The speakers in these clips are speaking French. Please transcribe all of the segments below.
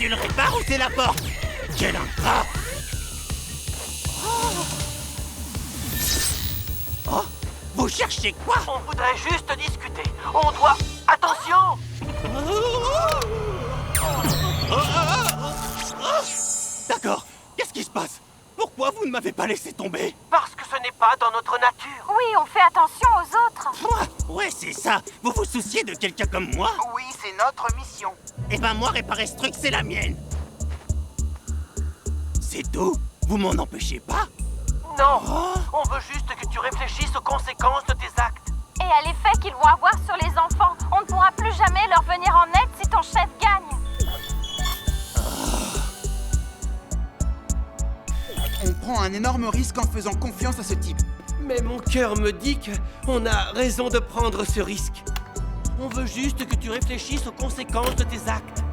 tu le répares ou c'est la porte? Quel ingrat! Oh, vous cherchez quoi? On voudrait juste discuter. On doit... Attention! D'accord, qu'est-ce qui se passe? Pourquoi vous ne m'avez pas laissé tomber? Parce que ce n'est pas dans notre nature. Oui, on fait attention aux autres. Ouais, c'est ça. Vous vous souciez de quelqu'un comme moi? Oui, c'est notre mission. Eh ben moi, réparer ce truc, c'est la mienne. C'est tout? Vous m'en empêchez pas? Non, on veut juste que tu réfléchisses aux conséquences de tes actes. Et à l'effet qu'ils vont avoir sur les enfants. On ne pourra plus jamais leur venir en aide si ton chef gagne. On prend un énorme risque en faisant confiance à ce type. Mais mon cœur me dit qu'on a raison de prendre ce risque. On veut juste que tu réfléchisses aux conséquences de tes actes.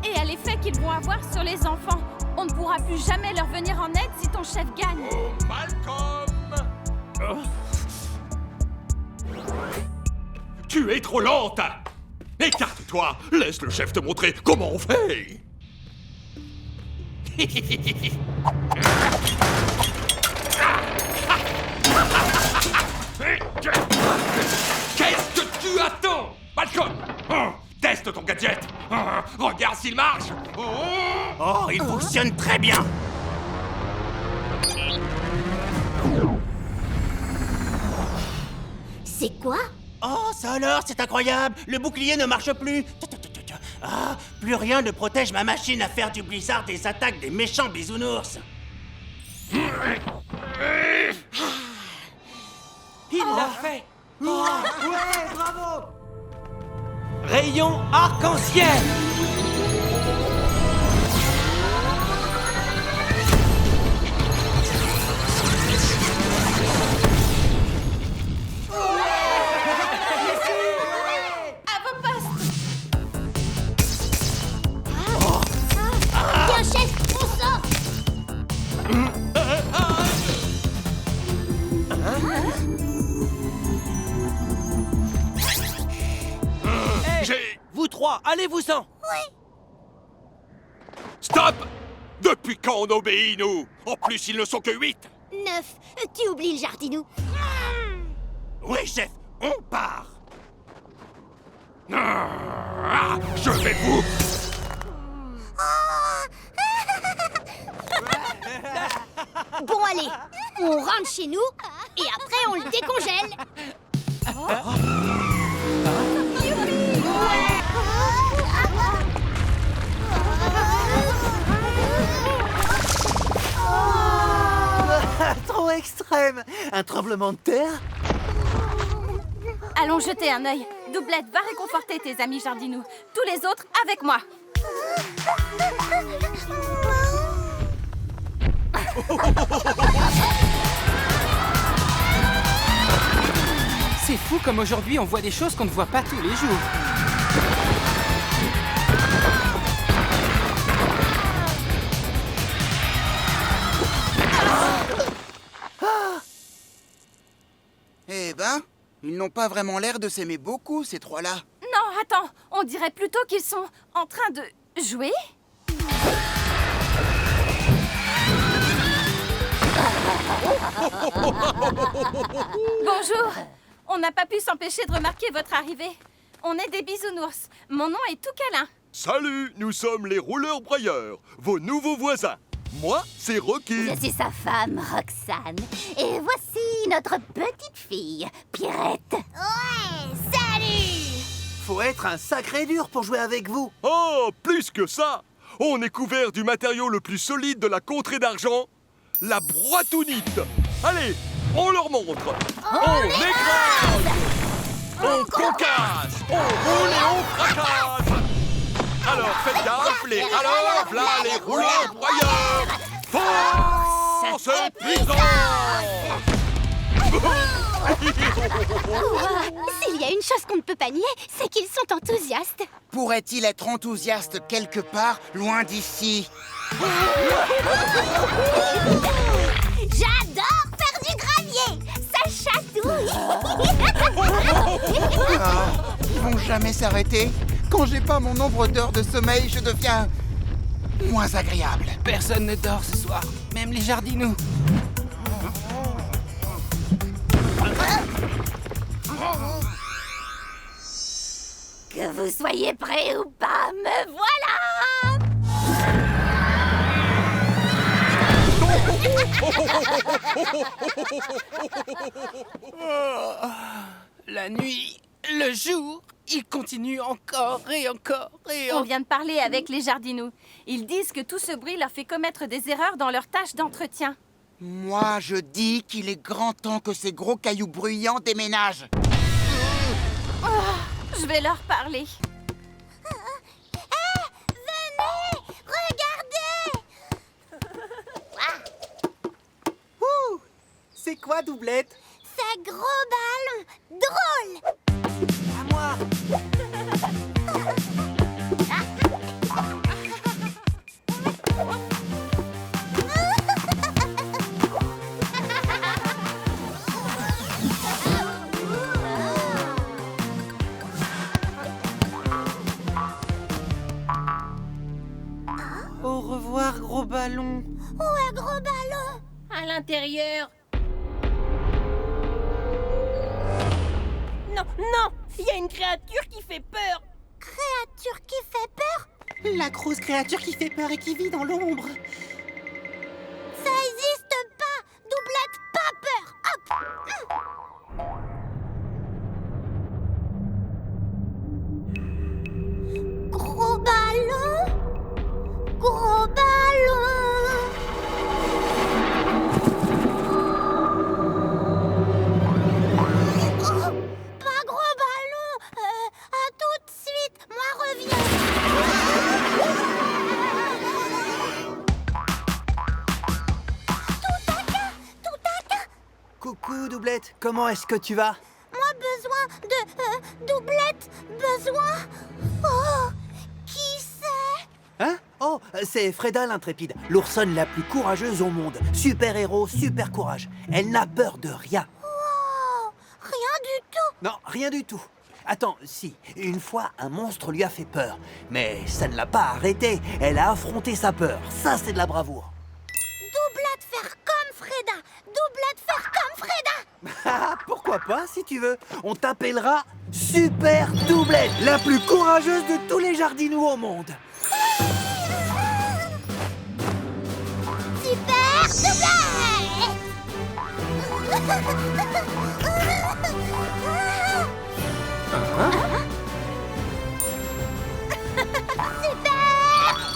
Et à l'effet qu'ils vont avoir sur les enfants. On ne pourra plus jamais leur venir en aide si ton chef gagne. Oh, Malcolm! Tu es trop lente! Écarte-toi! Laisse le chef te montrer comment on fait! Qu'est-ce que tu attends, Malcolm? Teste ton gadget! Regarde s'il marche! Oh, il fonctionne très bien. C'est quoi? Oh, ça alors, c'est incroyable. Le bouclier ne marche plus. Ah, plus rien ne protège ma machine à faire du blizzard des attaques des méchants bisounours. Il l'a fait! Ouais, bravo! Rayon arc-en-ciel! À vos postes! Viens, chef, on sort! Vous trois, allez-vous-en! Stop! Depuis quand on obéit, nous? En plus, ils ne sont que 8! 9, tu oublies le jardinou. Oui, chef, on part. Je vais vous... Bon, allez, on rentre chez nous et après on le décongèle. Trop extrême! Un tremblement de terre? Allons jeter un œil. Doublette, va réconforter tes amis jardinous. Tous les autres avec moi. C'est fou comme aujourd'hui on voit des choses qu'on ne voit pas tous les jours. Eh ben, ils n'ont pas vraiment l'air de s'aimer beaucoup, ces trois-là. Non, attends. On dirait plutôt qu'ils sont en train de jouer. Bonjour. On n'a pas pu s'empêcher de remarquer votre arrivée. On est des bisounours. Mon nom est tout câlin. Salut, nous sommes les rouleurs-brailleurs, vos nouveaux voisins. Moi, c'est Rocky. Je suis sa femme, Roxane. Et voici notre petite fille, Pierrette. Ouais, salut! Faut être un sacré dur pour jouer avec vous. Oh, plus que ça! On est couvert du matériau le plus solide de la contrée d'argent, la broitounite. Allez, on leur montre. On écrase! On concasse! On roule et on fracasse! Alors faites gaffe, les râleurs, là les rouleurs-broyeurs! Force et puissance! S'il y a une chose qu'on ne peut pas nier, c'est qu'ils sont enthousiastes. Pourrait-il être enthousiaste quelque part, loin d'ici? J'adore faire du gravier. Ça chatouille. Ils vont jamais s'arrêter. Quand j'ai pas mon nombre d'heures de sommeil, je deviens moins agréable. Personne ne dort ce soir, même les jardinous. Que vous soyez prêts ou pas, me voilà! La nuit, le jour, il continue encore et encore et On encore. vient de parler avec les jardinous. Ils disent que tout ce bruit leur fait commettre des erreurs dans leurs tâches d'entretien. Moi, je dis qu'il est grand temps que ces gros cailloux bruyants déménagent. Je vais leur parler. Venez! Regardez! C'est quoi, Doublette? C'est gros ballon! Drôle! À moi. Au revoir, gros ballon. Où est gros ballon? À l'intérieur. Non, non! Il y a une créature qui fait peur! Créature qui fait peur? La grosse créature qui fait peur et qui vit dans l'ombre. Ça existe pas! Doublette, pas peur! Hop! Gros ballon? Gros ballon! Oh, pas gros ballon! À tout de suite! Moi, reviens! Coucou, Doublette. Comment est-ce que tu vas? Moi, besoin de... doublette, besoin... Oh! Qui c'est? Hein? Oh, c'est Freda l'intrépide, l'oursonne la plus courageuse au monde. Super-héros, super courage. Elle n'a peur de rien. Oh! Rien du tout! Non, rien du tout. Attends, si, une fois, un monstre lui a fait peur. Mais ça ne l'a pas arrêté. Elle a affronté sa peur. Ça, c'est de la bravoure. Doublette faire comme Freda! Doublette faire comme Freda! Ah, pourquoi pas, si tu veux. On t'appellera Super Doublette, la plus courageuse de tous les jardinous au monde. Super doublette! Super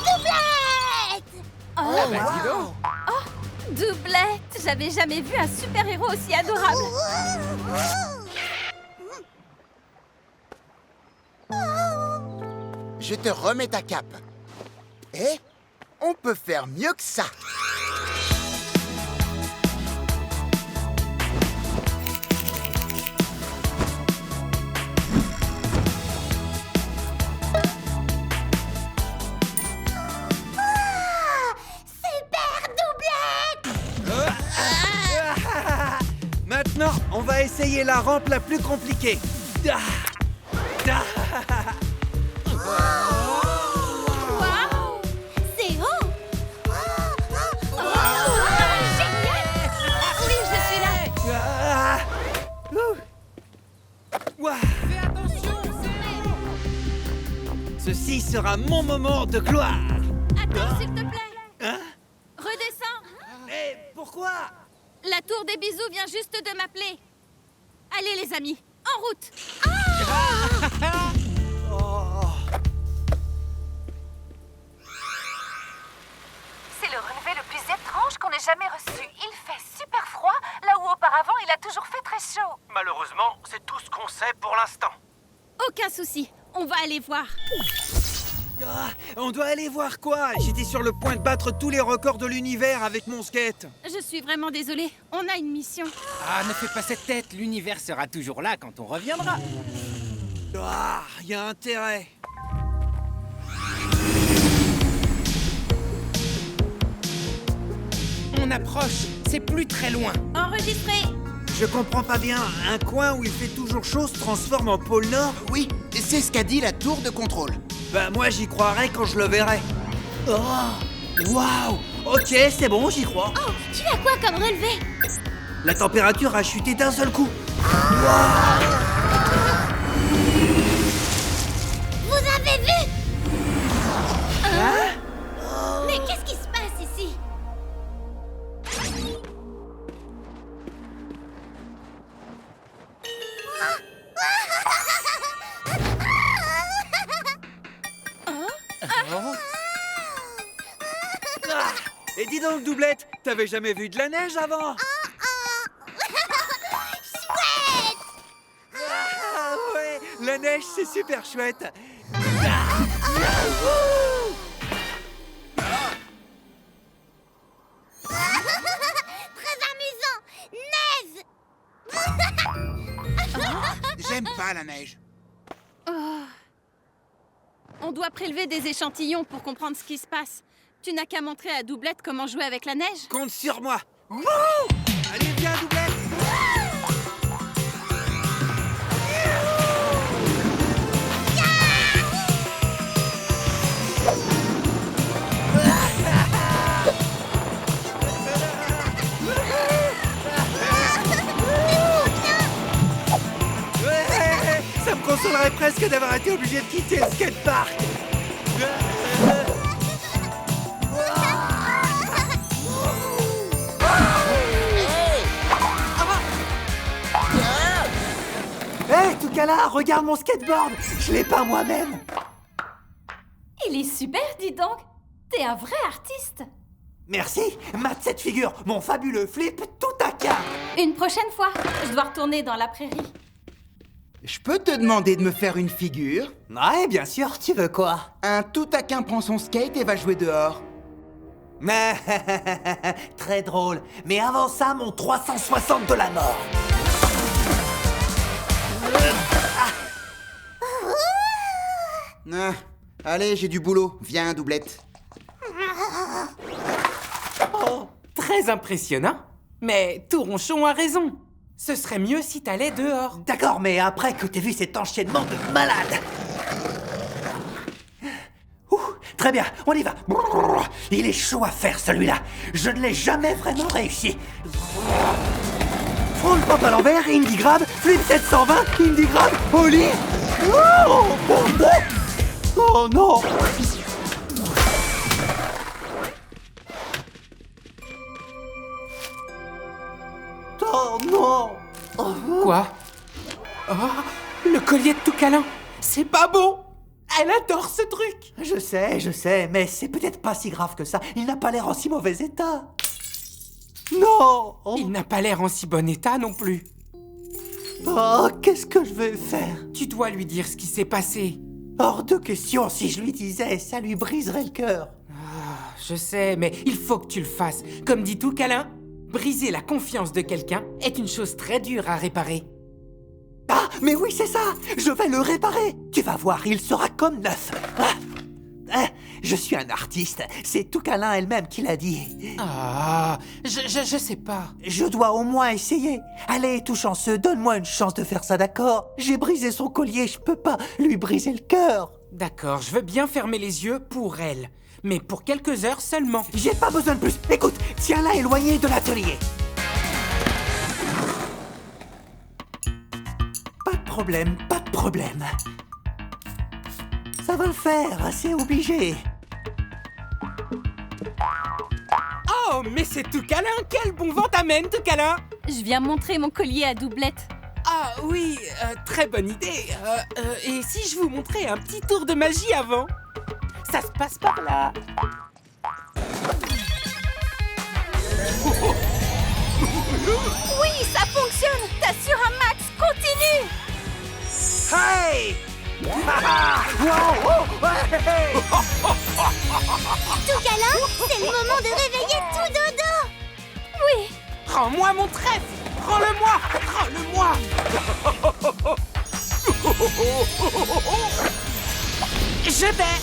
doublette! Oh, Dis donc. Doublette! J'avais jamais vu un super-héros aussi adorable. Je te remets ta cape. Et on peut faire mieux que ça. Super doublette! Maintenant, on va essayer la rampe la plus compliquée. Ah. Ah. Waouh! C'est haut! Génial! Oui, je suis là. Ah. Ouh. Ouah. Fais attention, Ceci sera mon moment de gloire. Attends, s'il te plaît. Hein? Redescends. Eh, pourquoi? La tour des bisous vient juste de m'appeler. Allez, les amis, en route. Oh. C'est le relevé le plus étrange qu'on ait jamais reçu. Il fait super froid, là où auparavant il a toujours fait très chaud. Malheureusement, c'est tout ce qu'on sait pour l'instant. Aucun souci, on va aller voir. Ah, on doit aller voir quoi? J'étais sur le point de battre tous les records de l'univers avec mon skate. Je suis vraiment désolée, on a une mission. Ah, ne fais pas cette tête, l'univers sera toujours là quand on reviendra. Ah, y a intérêt. On approche, c'est plus très loin. Enregistré. Je comprends pas bien. Un coin où il fait toujours chaud se transforme en pôle Nord? Oui, c'est ce qu'a dit la tour de contrôle. Bah moi j'y croirai quand je le verrai. Oh, waouh! Ok, c'est bon, j'y crois. Oh, tu as quoi comme relevé? La température a chuté d'un seul coup. Vous avez vu? Hein? Mais qu'est-ce qui se passe ici? Et dis donc, Doublette, t'avais jamais vu de la neige avant? Chouette! Ah ouais, la neige, c'est super chouette. Très amusant! Neige! J'aime pas la neige. On doit prélever des échantillons pour comprendre ce qui se passe. Tu n'as qu'à montrer à Doublette comment jouer avec la neige. Compte sur moi. Wouh! Allez, viens, Doublette. Ouais, ça me consolerait presque d'avoir été obligé de quitter le skatepark. Hé, Toucala, regarde mon skateboard. Je l'ai pas moi-même. Il est super, dis donc. T'es un vrai artiste. Merci, mate cette figure, mon fabuleux flip tout à cas. Une prochaine fois, je dois retourner dans la prairie. Je peux te demander de me faire une figure? Ouais, bien sûr, tu veux quoi? Un tout-à-qu'un prend son skate et va jouer dehors. Très drôle, mais avant ça, mon 360 de la mort. Ah, allez, j'ai du boulot. Viens, Doublette. Oh, très impressionnant. Mais Touronchon a raison. Ce serait mieux si t'allais dehors. D'accord, mais après que t'aies vu cet enchaînement de malades. Ouh, très bien, on y va. Il est chaud à faire celui-là. Je ne l'ai jamais vraiment réussi. Front le pop à l'envers, indie grab, flip 720, indie grab, ollie. Oh, oh, oh. Oh non. Oh non. Quoi? Oh, le collier de Toucalin. C'est pas bon. Elle adore ce truc. Je sais, mais c'est peut-être pas si grave que ça. Il n'a pas l'air en si mauvais état. Non. Il n'a pas l'air en si bon état non plus. Oh, qu'est-ce que je vais faire? Tu dois lui dire ce qui s'est passé. Hors de question, si je lui disais, ça lui briserait le cœur. Je sais, mais il faut que tu le fasses. Comme dit Toucalin, briser la confiance de quelqu'un est une chose très dure à réparer. Ah, mais oui, c'est ça. Je vais le réparer. Tu vas voir, il sera comme neuf. Je suis un artiste. C'est Toucalin elle-même qui l'a dit. Ah, je sais pas. Je dois au moins essayer. Allez, tout chanceux, donne-moi une chance de faire ça, d'accord? J'ai brisé son collier, je peux pas lui briser le cœur. D'accord, je veux bien fermer les yeux pour elle. Mais pour quelques heures seulement. J'ai pas besoin de plus. Écoute, tiens-la éloignée de l'atelier. Pas de problème, pas de problème. Ça va le faire, c'est obligé. Oh, mais c'est Toucalin. Quel bon vent t'amène, Toucalin. Je viens montrer mon collier à Doublette. Ah oui, très bonne idée. Et si je vous montrais un petit tour de magie avant? Ça se passe par là. Oui, ça fonctionne. T'assures un max. Continue. Hey! Wow! Hey! Toucalin, c'est le moment de réveiller tout dodo! Oui. Rends-moi mon trèfle. Rends-le-moi. Rends-le-moi. Je vais.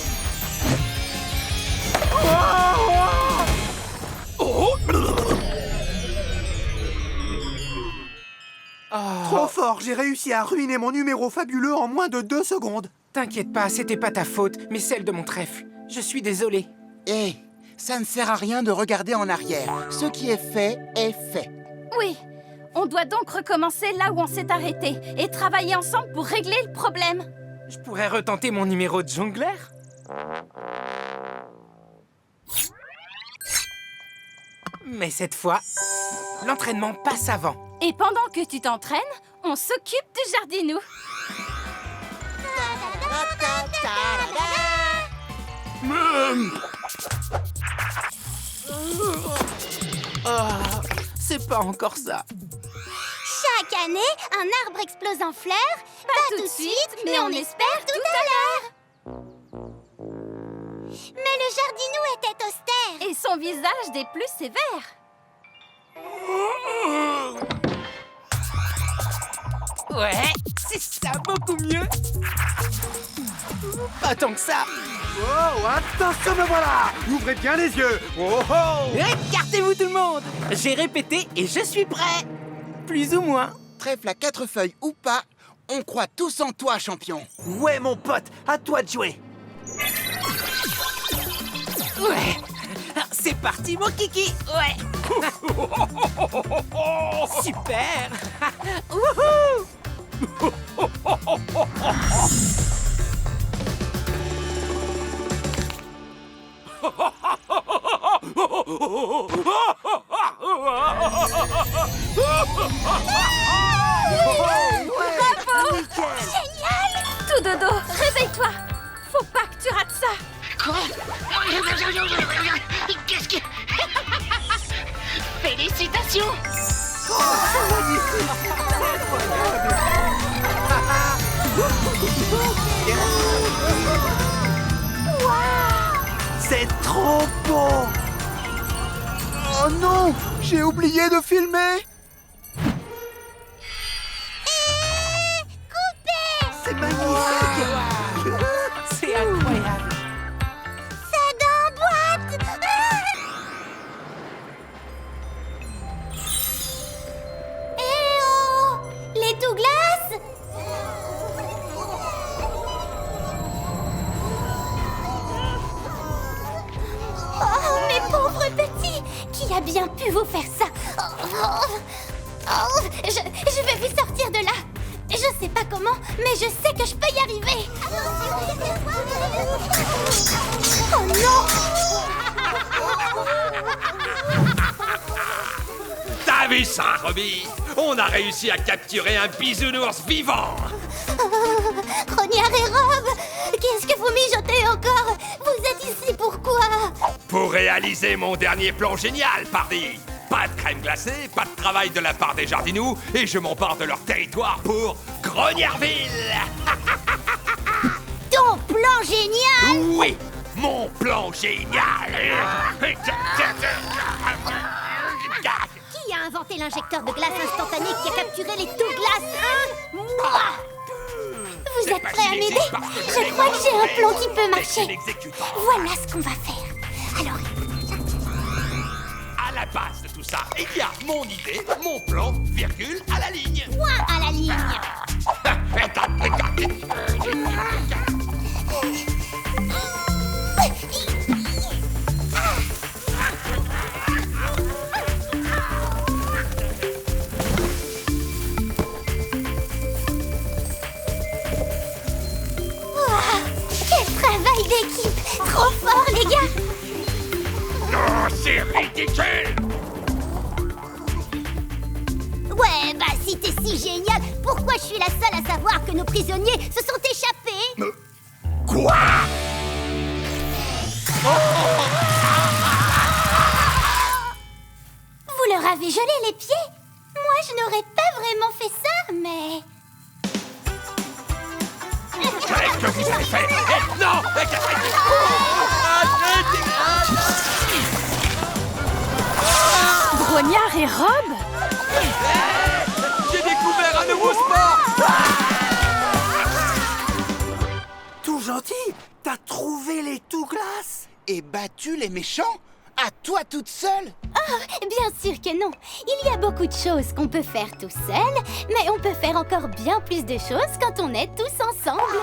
Trop fort, j'ai réussi à ruiner mon numéro fabuleux en moins de 2 secondes. T'inquiète pas, c'était pas ta faute, mais celle de mon trèfle. Je suis désolé. Hé, ça ne sert à rien de regarder en arrière. Ce qui est fait est fait. Oui, on doit donc recommencer là où on s'est arrêté et travailler ensemble pour régler le problème. Je pourrais retenter mon numéro de jongleur. Mais cette fois, l'entraînement passe avant. Et pendant que tu t'entraînes, on s'occupe du jardinou. C'est pas encore ça. Chaque année, un arbre explose en fleurs. Pas tout de suite, mais on espère tout à l'heure. Mais le jardinou était austère. Et son visage des plus sévères. Ouais, c'est ça, beaucoup mieux. Pas tant que ça. Oh, attention, me voilà! Ouvrez bien les yeux! Oh oh! Écartez-vous tout le monde. J'ai répété et je suis prêt. Plus ou moins. Trèfle à 4 feuilles ou pas, on croit tous en toi, champion. Ouais, mon pote, à toi de jouer. Ouais. C'est parti, mon kiki. Ouais. Super. Wouhou. Génial! Tout dodo, réveille-toi. Faut pas que tu rates ça. Qu'est-ce que... Félicitations! C'est trop beau. Oh non, j'ai oublié de filmer. C'est magnifique. C'est incroyable. C'est dans boîte! Eh oh! Les Douglas? Oh, mes pauvres petits! Qui a bien pu vous faire ça? Je vais vous sortir de là! Je sais pas comment, mais je sais que je peux y arriver! Oh non! T'as vu ça, Robbie? On a réussi à capturer un bisounours vivant. Rognard et Rob! Qu'est-ce que vous mijotez encore? Vous êtes ici pourquoi? Pour réaliser mon dernier plan génial, pardi. Pas de crème glacée, pas de travail de la part des jardinous, et je m'empare de leur territoire pour Grognardville. Ton plan génial! Oui, mon plan génial. Qui a inventé l'injecteur de glace instantané qui a capturé les Douglas, hein? Moi! Vous êtes prêts à m'aider? Je crois que j'ai un plan qui peut marcher. Voilà ce qu'on va faire. Alors, À la base de tout ça, il y a mon idée, mon plan, virgule, à la ligne. point à la ligne. Quel travail d'équipe! Trop fort, les gars! Oh, c'est ridicule! Ouais, bah si t'es si génial, pourquoi je suis la seule à savoir que nos prisonniers se sont échappés? Quoi? Vous leur avez gelé les pieds? Moi, je n'aurais pas vraiment fait ça, mais... Qu'est-ce que vous avez fait? Non! Grognard et Rob? J'ai découvert un nouveau sport! Tout gentil, t'as trouvé les Douglas? Et battu les méchants? À toi toute seule? Bien sûr que non. Il y a beaucoup de choses qu'on peut faire tout seul, mais on peut faire encore bien plus de choses quand on est tous ensemble.